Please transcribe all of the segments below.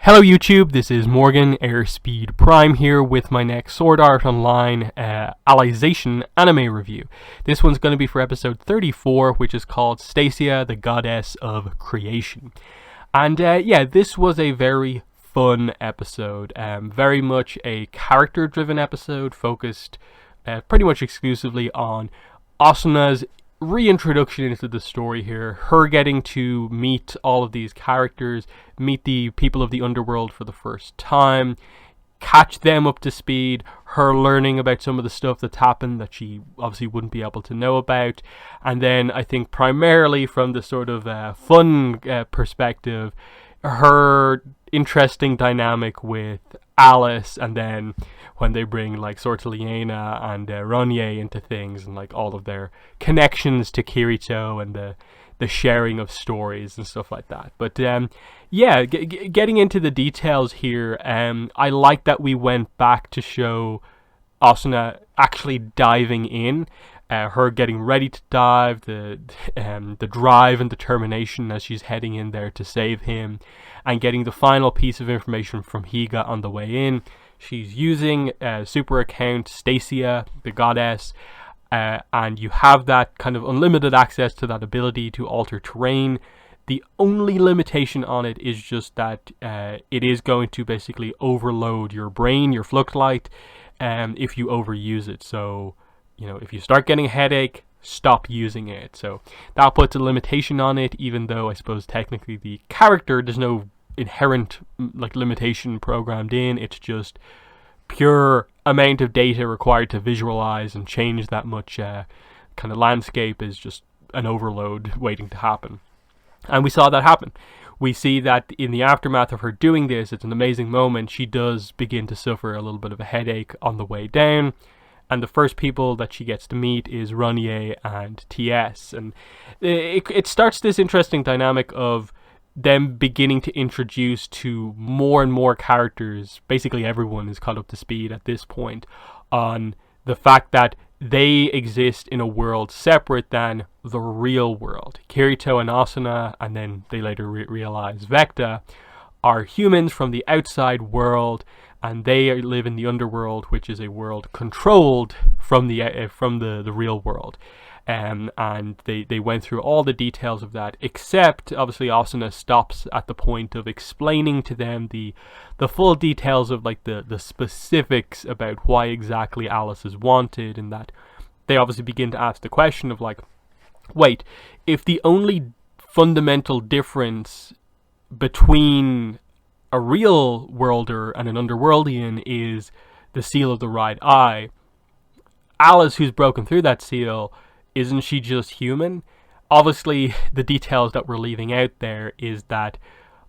Hello YouTube, this is Morgan Airspeed Prime here with my next Sword Art Online Alicization anime review. This one's going to be for episode 34, which is called Stacia, the Goddess of Creation. And this was a very fun episode, very much a character-driven episode focused pretty much exclusively on Asuna's reintroduction into the story here, her getting to meet all of these characters, meet the people of the underworld for the first time, catch them up to speed, her learning about some of the stuff that's happened that she obviously wouldn't be able to know about, and then I think primarily from the sort of fun perspective, her interesting dynamic with Alice, and then when they bring like Sortiliana and Ronye into things, and like all of their connections to Kirito and the sharing of stories and stuff like that. But getting into the details here, I like that we went back to show Asuna actually diving in, her getting ready to dive, the drive and determination as she's heading in there to save him, and getting the final piece of information from Higa on the way in. She's using super account Stacia, the goddess, and you have that kind of unlimited access to that ability to alter terrain. The only limitation on it is just that it is going to basically overload your brain, your Fluxlight, if you overuse it. So, you know, if you start getting a headache, stop using it. So that puts a limitation on it, even though I suppose technically the character, there's no inherent like limitation programmed in. It's just pure amount of data required to visualize and change that much kind of landscape is just an overload waiting to happen. And we saw that happen. We see that in the aftermath of her doing this, it's an amazing moment. She does begin to suffer a little bit of a headache on the way down, and the first people that she gets to meet is Ronye and TS, and it starts this interesting dynamic of them beginning to introduce to more and more characters. Basically everyone is caught up to speed at this point on the fact that they exist in a world separate than the real world. Kirito and Asuna, and then they later realize Vecta, are humans from the outside world, and they live in the underworld, which is a world controlled from the real world. And they went through all the details of that, except obviously Asuna stops at the point of explaining to them the full details of like the specifics about why exactly Alice is wanted, and that they obviously begin to ask the question of like, wait, if the only fundamental difference between a real worlder and an underworldian is the seal of the right eye, Alice, who's broken through that seal, isn't she just human? Obviously, the details that we're leaving out there is that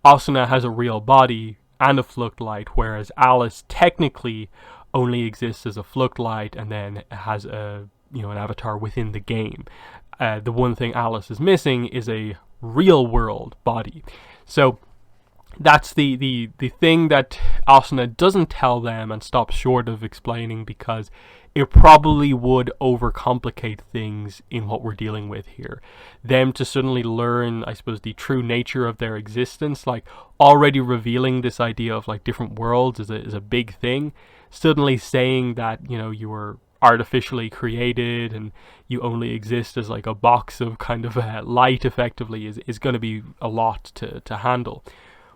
Asuna has a real body and a Fluxlight, whereas Alice technically only exists as a Fluxlight and then has an avatar within the game. The one thing Alice is missing is a real world body. So that's the thing that Asuna doesn't tell them and stops short of explaining, because it probably would overcomplicate things in what we're dealing with here. Them to suddenly learn, I suppose, the true nature of their existence, like already revealing this idea of like different worlds is a big thing. Suddenly saying that, you know, you were artificially created and you only exist as like a box of kind of light effectively is going to be a lot to handle.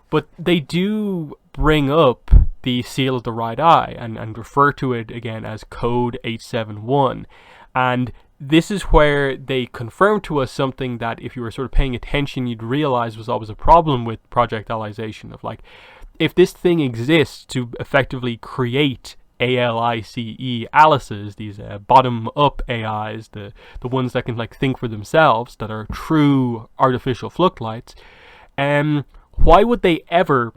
But they do bring up the seal of the right eye and refer to it again as code 871. And this is where they confirm to us something that if you were sort of paying attention, you'd realize was always a problem with Project Alicization, of like, if this thing exists to effectively create Alices, these bottom-up AIs, the ones that can like think for themselves, that are true artificial Fluxlights, why would they ever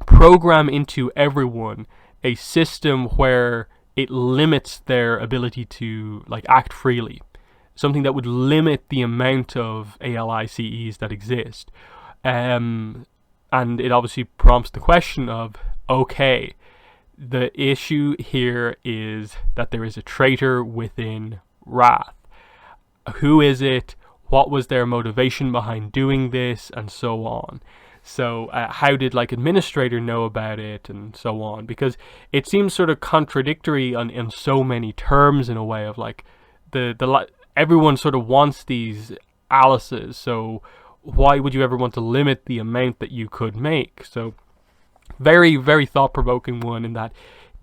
program into everyone a system where it limits their ability to like act freely? Something that would limit the amount of ALICEs that exist. And it obviously prompts the question of, okay, the issue here is that there is a traitor within Wrath. Who is it? What was their motivation behind doing this? And so on. So how did like administrator know about it and so on? Because it seems sort of contradictory in so many terms in a way of like everyone sort of wants these Alices, so why would you ever want to limit the amount that you could make? So very, very thought-provoking one in that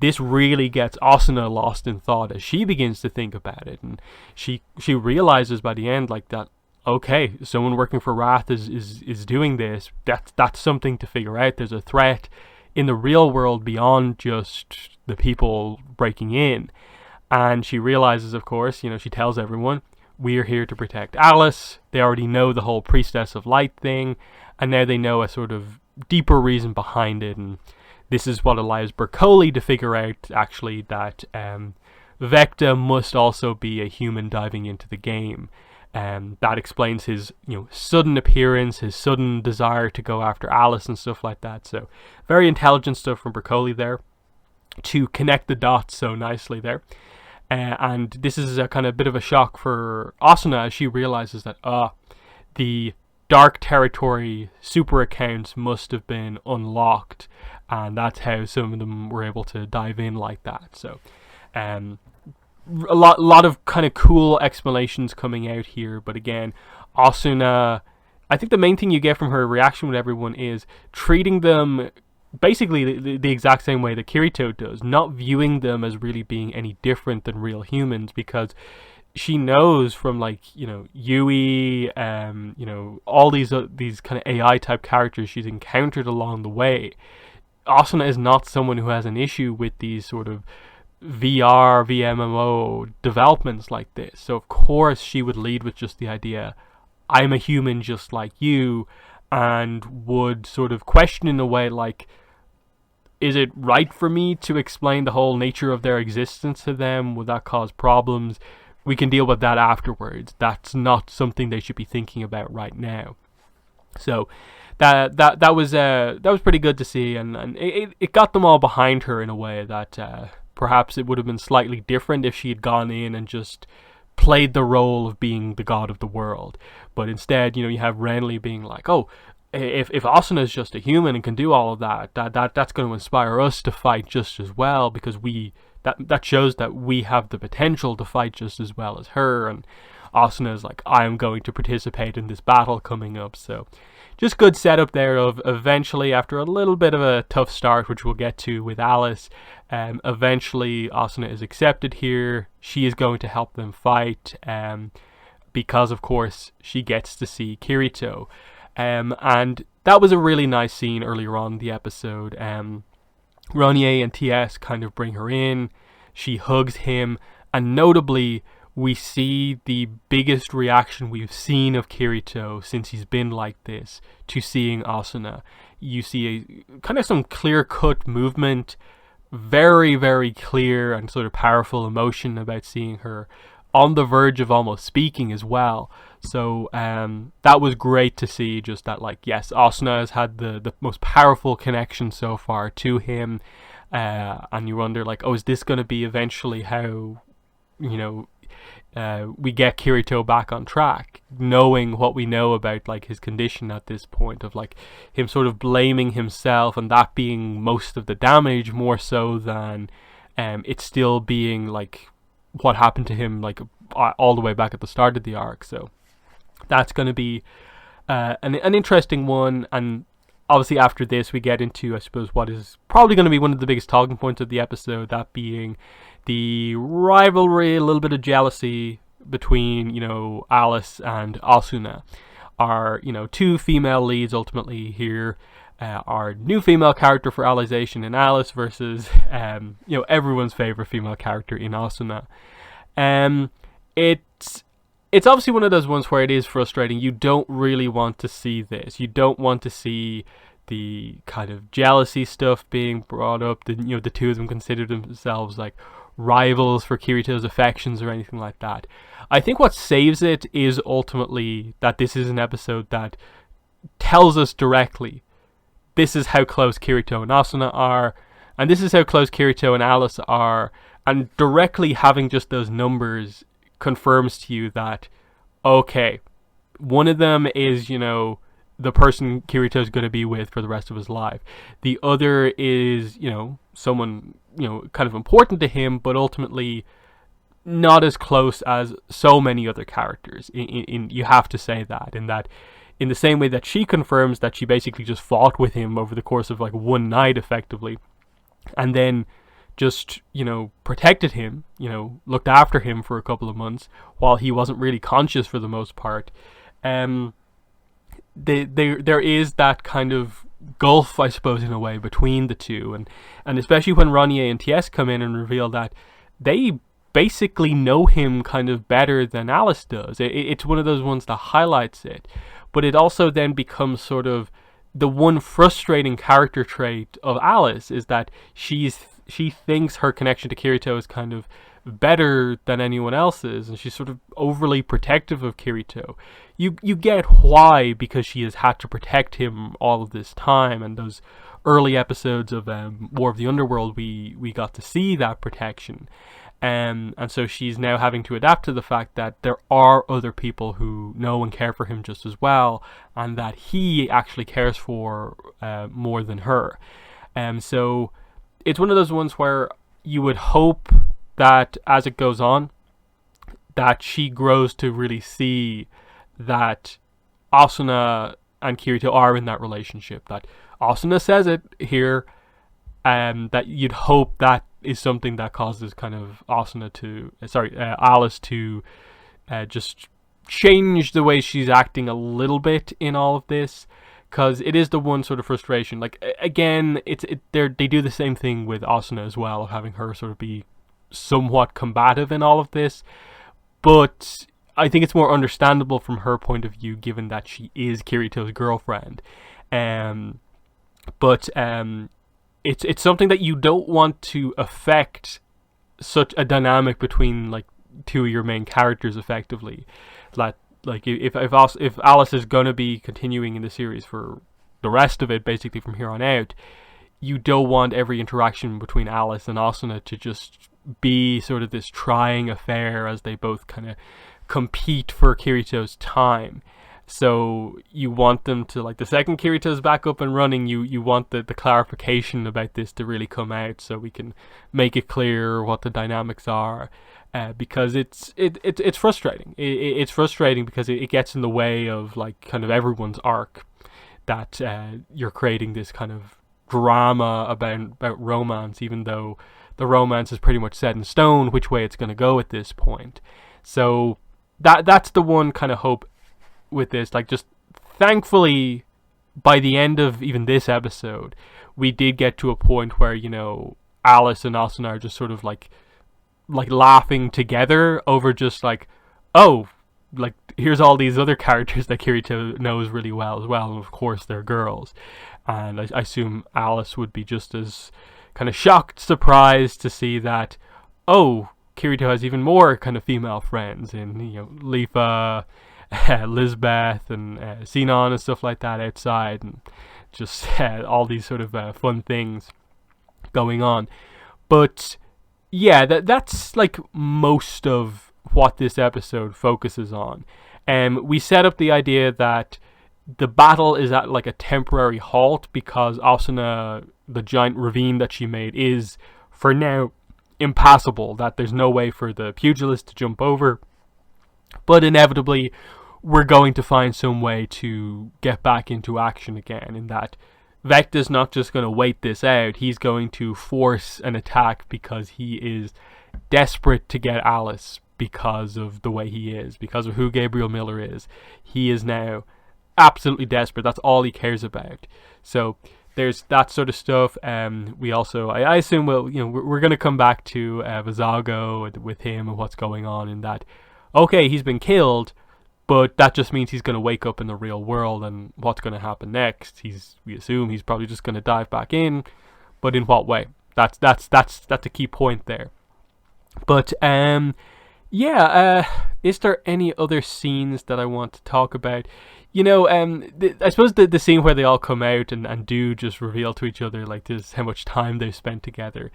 this really gets Asuna lost in thought as she begins to think about it, and she realizes by the end like that, okay, someone working for Wrath is doing this. That's something to figure out. There's a threat in the real world beyond just the people breaking in. And she realizes, of course, she tells everyone, we're here to protect Alice. They already know the whole Priestess of Light thing, and now they know a sort of deeper reason behind it, and this is what allows Bercoli to figure out, actually, that Vecta must also be a human diving into the game. That explains his, sudden appearance, his sudden desire to go after Alice and stuff like that. So, very intelligent stuff from Bercoli there to connect the dots so nicely there. And this is a kind of bit of a shock for Asuna as she realizes that the Dark Territory super accounts must have been unlocked, and that's how some of them were able to dive in like that. So a lot of kind of cool explanations coming out here, but again, Asuna, I think the main thing you get from her reaction with everyone is treating them basically the exact same way that Kirito does, not viewing them as really being any different than real humans, because she knows from Yui, all these kind of AI type characters she's encountered along the way. Asuna is not someone who has an issue with these sort of VR, VMMO developments like this. So of course she would lead with just the idea, I'm a human just like you, and would sort of question in a way like, is it right for me to explain the whole nature of their existence to them? Would that cause problems? We can deal with that afterwards. That's not something they should be thinking about right now. So that was pretty good to see, and it got them all behind her in a way that perhaps it would have been slightly different if she had gone in and just played the role of being the god of the world. But instead, you have Renly being like, oh, if Asuna is just a human and can do all of that's going to inspire us to fight just as well, because that shows that we have the potential to fight just as well as her. And Asuna is like, I am going to participate in this battle coming up. So just good setup there of eventually, after a little bit of a tough start, which we'll get to with Alice, eventually Asuna is accepted here. She is going to help them fight, because of course she gets to see Kirito. And that was a really nice scene earlier on in the episode. Ronye and TS kind of bring her in. She hugs him, and notably, we see the biggest reaction we've seen of Kirito since he's been like this to seeing Asuna. You see a kind of some clear-cut movement, very, very clear and sort of powerful emotion about seeing her, on the verge of almost speaking as well. So that was great to see, just that, like, yes, Asuna has had the most powerful connection so far to him, and you wonder, like, oh, is this going to be eventually how, we get Kirito back on track, knowing what we know about, like, his condition at this point, of, like, him sort of blaming himself, and that being most of the damage, more so than it still being, like, what happened to him, like, all the way back at the start of the arc. So that's going to be an interesting one. And obviously after this we get into, I suppose, what is probably going to be one of the biggest talking points of the episode, that being the rivalry, a little bit of jealousy between, Alice and Asuna. Our, two female leads ultimately here. Our new female character for Alicization in Alice versus, everyone's favorite female character in Asuna. It's obviously one of those ones where it is frustrating. You don't really want to see this. You don't want to see the kind of jealousy stuff being brought up. The two of them consider themselves like rivals for Kirito's affections or anything like that. I think what saves it is ultimately that this is an episode that tells us directly, this is how close Kirito and Asuna are, and this is how close Kirito and Alice are, and directly having just those numbers confirms to you that, okay, one of them is, the person Kirito's going to be with for the rest of his life. The other is, someone, kind of important to him, but ultimately not as close as so many other characters. You have to say that, in the same way that she confirms that she basically just fought with him over the course of like one night effectively, and then just, protected him, looked after him for a couple of months while he wasn't really conscious for the most part. There is that kind of gulf, I suppose, in a way, between the two, and especially when Ronnie and T.S. come in and reveal that they basically know him kind of better than Alice does. It's one of those ones that highlights it, but it also then becomes sort of the one frustrating character trait of Alice, is that she thinks her connection to Kirito is kind of better than anyone else's, and she's sort of overly protective of Kirito. You get why, because she has had to protect him all of this time, and those early episodes of War of the Underworld, we got to see that protection. And so she's now having to adapt to the fact that there are other people who know and care for him just as well, and that he actually cares for more than her. So it's one of those ones where you would hope that as it goes on, that she grows to really see that Asuna and Kirito are in that relationship. That Asuna says it here, that you'd hope that is something that causes kind of Alice to just change the way she's acting a little bit in all of this, because it is the one sort of frustration. Like, again, they do the same thing with Asuna as well, of having her sort of be somewhat combative in all of this, but I think it's more understandable from her point of view, given that she is Kirito's girlfriend. But it's something that you don't want to affect such a dynamic between like two of your main characters effectively. Like if Alice is going to be continuing in the series for the rest of it, basically from here on out, you don't want every interaction between Alice and Asuna to just be sort of this trying affair as they both kind of compete for Kirito's time. So you want them to, like, the second Kirito's back up and running, you want the clarification about this to really come out, so we can make it clear what the dynamics are, because it's frustrating. It's frustrating because it gets in the way of like kind of everyone's arc, that you're creating this kind of drama about romance, even though the romance is pretty much set in stone which way it's going to go at this point. So that's the one kind of hope with this. Like, just thankfully, by the end of even this episode, we did get to a point where, Alice and Asuna are just sort of like laughing together over just like, oh, like, here's all these other characters that Kirito knows really well as well, and of course they're girls. And I assume Alice would be just as kind of shocked, surprised to see that, oh, Kirito has even more kind of female friends in, Lifa, Lisbeth, and Sinon and stuff like that outside, and just all these sort of fun things going on. But yeah, that's like most of what this episode focuses on. We set up the idea that the battle is at like a temporary halt because Asuna, the giant ravine that she made, is for now impassable, that there's no way for the pugilist to jump over, but inevitably we're going to find some way to get back into action again, in that Vecta's not just going to wait this out, he's going to force an attack because he is desperate to get Alice because of the way he is, because of who Gabriel Miller is. He is now absolutely desperate. That's all he cares about. So there's that sort of stuff. We also, I assume, we're going to come back to Vizago with him and what's going on in that. Okay, he's been killed, but that just means he's going to wake up in the real world, and what's going to happen next? We assume he's probably just going to dive back in, but in what way? That's a key point there. But is there any other scenes that I want to talk about? I suppose the scene where they all come out and do just reveal to each other like this how much time they've spent together.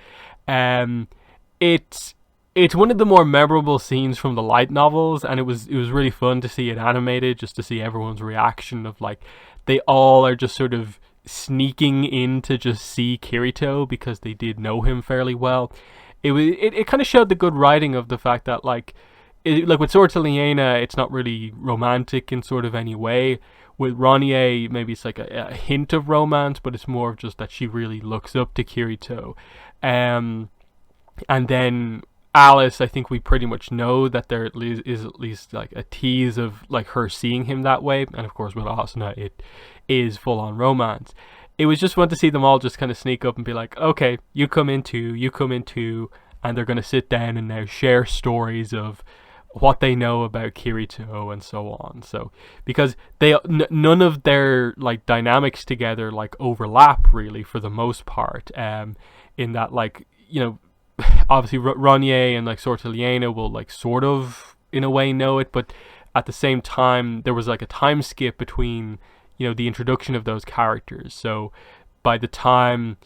It's one of the more memorable scenes from the light novels, and it was really fun to see it animated, just to see everyone's reaction of like they all are just sort of sneaking in to just see Kirito because they did know him fairly well. It kind of showed the good writing of the fact that like with Sword to Liena, it's not really romantic in sort of any way. With Ronnie, maybe it's like a hint of romance, but it's more of just that she really looks up to Kirito. And then Alice, I think we pretty much know that there is at least like a tease of like her seeing him that way. And of course with Asuna, it is full on romance. It was just fun to see them all just kind of sneak up and be like, okay, you come in too, and they're going to sit down and now share stories of what they know about Kirito and so on. So because none of their like dynamics together like overlap really for the most part. In that like obviously Ronnie and like Sword to Liena will like sort of in a way know it, but at the same time there was like a time skip between the introduction of those characters. So by the time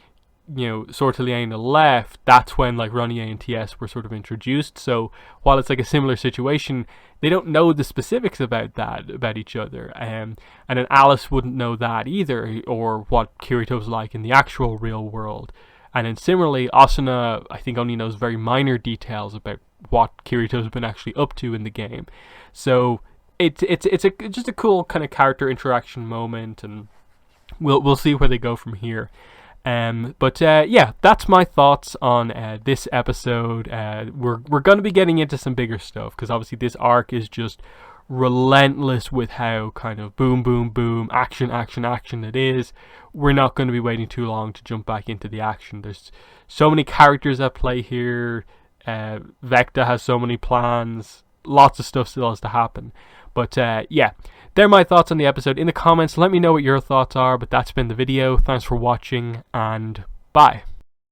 Sword to Liena left, that's when like Ronnie and TS were sort of introduced. So while it's like a similar situation, they don't know the specifics about each other, and then Alice wouldn't know that either, or what Kirito's like in the actual real world. And then similarly, Asuna I think only knows very minor details about what Kirito's been actually up to in the game. So it's just a cool kind of character interaction moment, and we'll see where they go from here. But that's my thoughts on this episode. We're going to be getting into some bigger stuff because obviously this arc is just relentless with how kind of boom, boom, boom, action it is. We're not going to be waiting too long to jump back into the action. There's so many characters at play here. Vecta has so many plans. Lots of stuff still has to happen. But they're my thoughts on the episode. In the comments, let me know what your thoughts are. But that's been the video. Thanks for watching, and bye.